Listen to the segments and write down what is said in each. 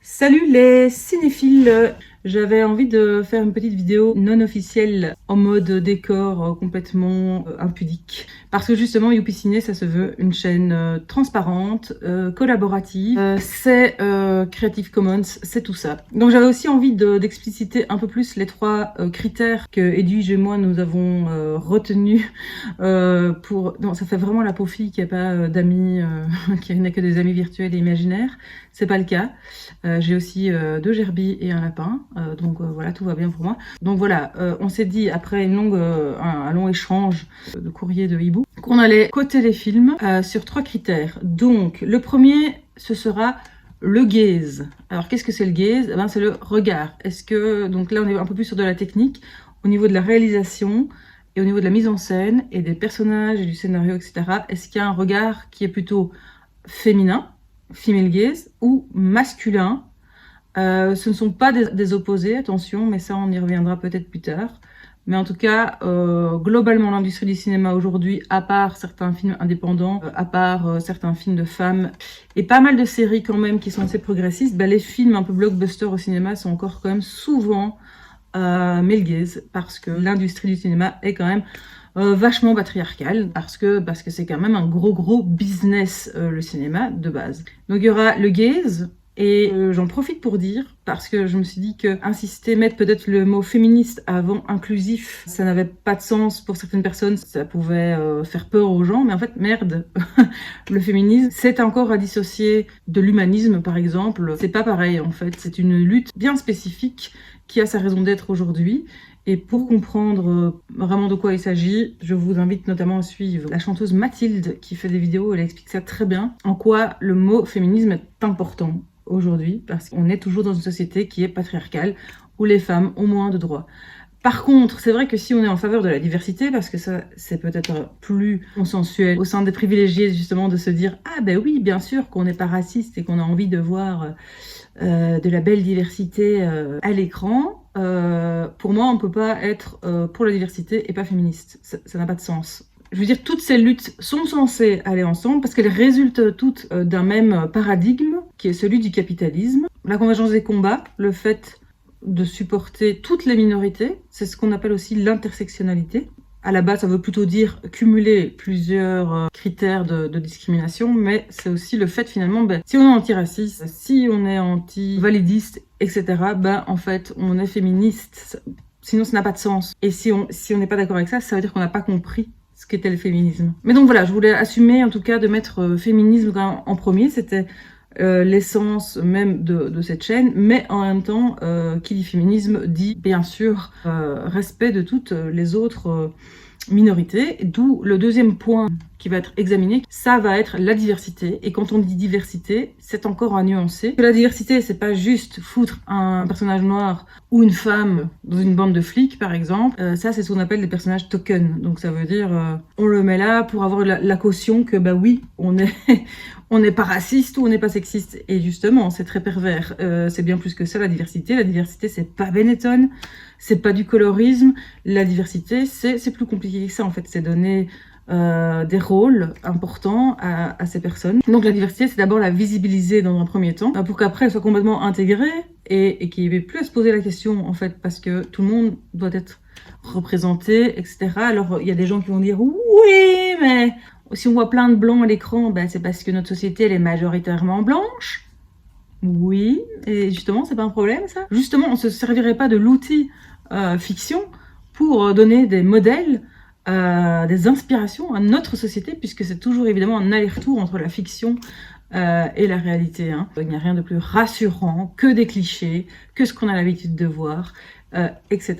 Salut les cinéphiles! J'avais envie de faire une petite vidéo non officielle en mode décor complètement impudique. Parce que justement, Youpi Ciné, ça se veut une chaîne transparente, collaborative, c'est Creative Commons, c'est tout ça. Donc j'avais aussi envie d'expliciter un peu plus les trois critères que Edwige et moi nous avons retenus pour... Non, ça fait vraiment la pauvre fille qui n'a pas d'amis, qui n'a que des amis virtuels et imaginaires. C'est pas le cas. J'ai aussi 2 gerbilles et un lapin, donc voilà, tout va bien pour moi. Donc voilà, on s'est dit après un long échange de courrier de hibou qu'on allait coter les films sur 3 critères. Donc le premier, ce sera le gaze. Alors qu'est-ce que c'est le gaze? Ben, c'est le regard. Est-ce que, donc là on est un peu plus sur de la technique, au niveau de la réalisation et au niveau de la mise en scène et des personnages et du scénario, etc. Est-ce qu'il y a un regard qui est plutôt féminin, female gaze, ou masculin? Ce ne sont pas des opposés, attention, mais ça on y reviendra peut-être plus tard. Mais en tout cas, globalement, l'industrie du cinéma aujourd'hui, à part certains films indépendants, à part certains films de femmes, et pas mal de séries quand même qui sont assez progressistes, les films un peu blockbusters au cinéma sont encore quand même souvent male gaze, parce que l'industrie du cinéma est quand même vachement patriarcale, parce que c'est quand même un gros business, le cinéma, de base. Donc il y aura le gaze. Et j'en profite pour dire, parce que je me suis dit que insister, mettre peut-être le mot féministe avant inclusif, ça n'avait pas de sens pour certaines personnes, ça pouvait faire peur aux gens, mais en fait, merde, le féminisme, c'est encore à dissocier de l'humanisme, par exemple. C'est pas pareil, en fait, c'est une lutte bien spécifique qui a sa raison d'être aujourd'hui. Et pour comprendre vraiment de quoi il s'agit, je vous invite notamment à suivre la chanteuse Mathilde qui fait des vidéos, elle explique ça très bien, en quoi le mot féminisme est important aujourd'hui, parce qu'on est toujours dans une société qui est patriarcale, où les femmes ont moins de droits. Par contre, c'est vrai que si on est en faveur de la diversité, parce que ça, c'est peut-être plus consensuel au sein des privilégiés, justement, de se dire « Ah ben oui, bien sûr qu'on n'est pas raciste et qu'on a envie de voir de la belle diversité à l'écran. Pour moi, on ne peut pas être pour la diversité et pas féministe. Ça n'a pas de sens. » Je veux dire, toutes ces luttes sont censées aller ensemble parce qu'elles résultent toutes d'un même paradigme qui est celui du capitalisme. La convergence des combats, le fait de supporter toutes les minorités, c'est ce qu'on appelle aussi l'intersectionnalité. À la base, ça veut plutôt dire cumuler plusieurs critères de discrimination, mais c'est aussi le fait finalement, si on est antiraciste, si on est anti-validiste, etc., en fait, on est féministe. Sinon, ça n'a pas de sens. Et si on n'est pas d'accord avec ça, ça veut dire qu'on n'a pas compris ce qu'était le féminisme. Mais donc voilà, je voulais assumer en tout cas de mettre féminisme en premier, c'était l'essence même de cette chaîne, mais en même temps, qui dit féminisme dit bien sûr respect de toutes les autres minorités, d'où le deuxième point qui va être examiné, ça va être la diversité. Et quand on dit diversité, c'est encore à nuancer. Que la diversité, c'est pas juste foutre un personnage noir ou une femme dans une bande de flics, par exemple. Ça, c'est ce qu'on appelle des personnages token. Donc ça veut dire, on le met là pour avoir la caution que, oui, on n'est pas raciste ou on n'est pas sexiste. Et justement, c'est très pervers. C'est bien plus que ça, la diversité. La diversité, c'est pas Benetton, c'est pas du colorisme. La diversité, c'est plus compliqué que ça, en fait. C'est donner des rôles importants à ces personnes. Donc la diversité, c'est d'abord la visibiliser dans un premier temps, pour qu'après elle soit complètement intégrée et qu'il n'y ait plus à se poser la question, en fait, parce que tout le monde doit être représenté, etc. Alors il y a des gens qui vont dire « Oui, mais si on voit plein de blancs à l'écran, c'est parce que notre société, elle est majoritairement blanche. » Oui, et justement, c'est pas un problème, ça. Justement, on ne se servirait pas de l'outil fiction pour donner des modèles, des inspirations à notre société, puisque c'est toujours évidemment un aller-retour entre la fiction et la réalité. Il n'y a rien de plus rassurant que des clichés, que ce qu'on a l'habitude de voir, etc.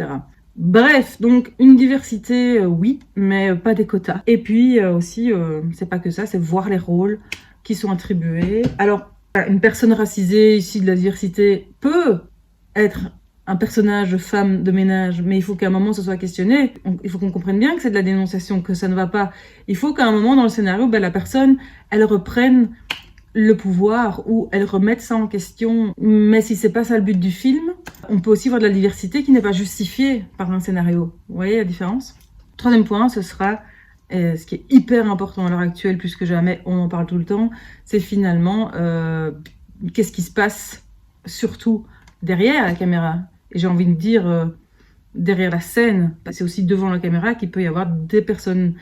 Bref, donc une diversité, oui, mais pas des quotas. Et puis aussi, c'est pas que ça, c'est voir les rôles qui sont attribués. Alors, une personne racisée, issue de la diversité, peut être un personnage de femme de ménage, mais il faut qu'à un moment ça soit questionné. Il faut qu'on comprenne bien que c'est de la dénonciation, que ça ne va pas. Il faut qu'à un moment dans le scénario, la personne, elle reprenne le pouvoir ou elle remette ça en question. Mais si c'est pas ça le but du film, on peut aussi voir de la diversité qui n'est pas justifiée par un scénario. Vous voyez la différence? Troisième point, ce sera ce qui est hyper important à l'heure actuelle, plus que jamais, on en parle tout le temps, c'est finalement qu'est-ce qui se passe surtout derrière la caméra. Et j'ai envie de dire derrière la scène. C'est aussi devant la caméra qu'il peut y avoir des personnes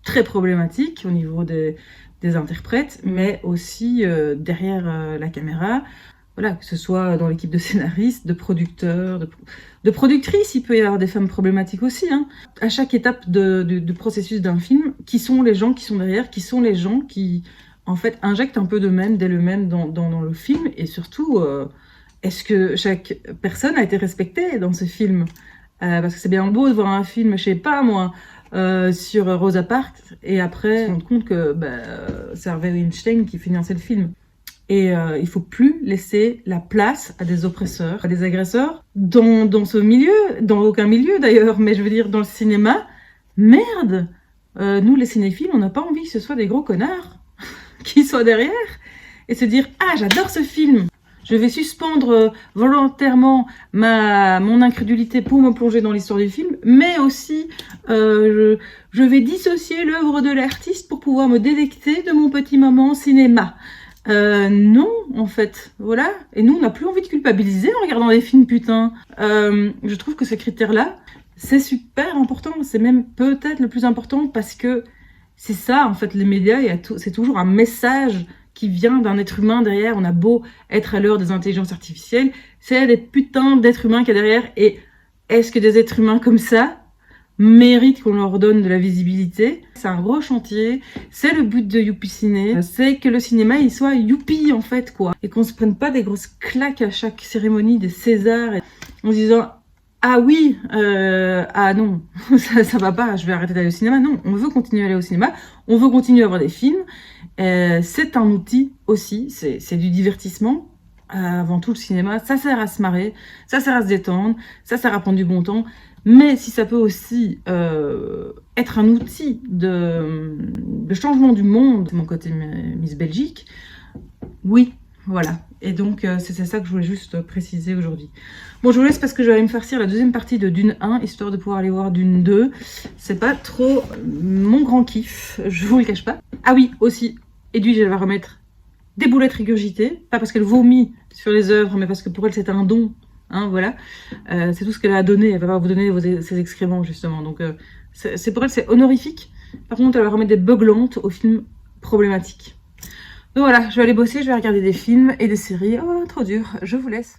très problématiques au niveau des interprètes, mais aussi derrière la caméra. Voilà, que ce soit dans l'équipe de scénaristes, de producteurs, de productrices, il peut y avoir des femmes problématiques aussi. Hein. À chaque étape du processus d'un film, qui sont les gens qui sont derrière, qui sont les gens qui, en fait, injectent un peu d'eux-mêmes dans le film, et surtout, est-ce que chaque personne a été respectée dans ce film parce que c'est bien beau de voir un film, je sais pas moi, sur Rosa Parks, et après, on se rend compte que c'est Harvey Weinstein qui finançait le film. Et il faut plus laisser la place à des oppresseurs, à des agresseurs, dans ce milieu, dans aucun milieu d'ailleurs, mais je veux dire dans le cinéma. Merde, nous les cinéphiles, on n'a pas envie que ce soit des gros connards qui soient derrière et se dire « Ah, j'adore ce film !» Je vais suspendre volontairement mon incrédulité pour me plonger dans l'histoire du film, mais aussi je vais dissocier l'œuvre de l'artiste pour pouvoir me délecter de mon petit moment cinéma. Non, en fait, voilà. Et nous, on n'a plus envie de culpabiliser en regardant des films, putain. Je trouve que ce critère-là, c'est super important. C'est même peut-être le plus important parce que c'est ça, en fait, les médias, c'est toujours un message qui vient d'un être humain derrière. On a beau être à l'heure des intelligences artificielles, c'est des putains d'êtres humains qu'il y a derrière. Et est-ce que des êtres humains comme ça méritent qu'on leur donne de la visibilité? C'est un gros chantier, c'est le but de Youpi Ciné, c'est que le cinéma il soit youpi en fait quoi, et qu'on se prenne pas des grosses claques à chaque cérémonie des Césars en se disant ah oui, ah non, ça va pas, je vais arrêter d'aller au cinéma. Non, on veut continuer à aller au cinéma, on veut continuer à voir des films, c'est un outil aussi, c'est du divertissement. Avant tout le cinéma, ça sert à se marrer, ça sert à se détendre, ça sert à prendre du bon temps, mais si ça peut aussi être un outil de changement du monde, mon côté Miss Belgique, oui, voilà. Et donc c'est ça que je voulais juste préciser aujourd'hui. Bon, je vous laisse parce que je vais aller me farcir la deuxième partie de Dune 1, histoire de pouvoir aller voir Dune 2. C'est pas trop mon grand kiff, je vous le cache pas. Ah oui, aussi, Edwige, elle va remettre des boulettes régurgitées, pas parce qu'elle vomit sur les œuvres, mais parce que pour elle c'est un don, hein, voilà. C'est tout ce qu'elle a donné, elle va pas vous donner ses excréments justement, donc c'est pour elle c'est honorifique. Par contre elle va remettre des beuglantes aux films problématiques. Donc voilà, je vais aller bosser, je vais regarder des films et des séries, oh trop dur, je vous laisse.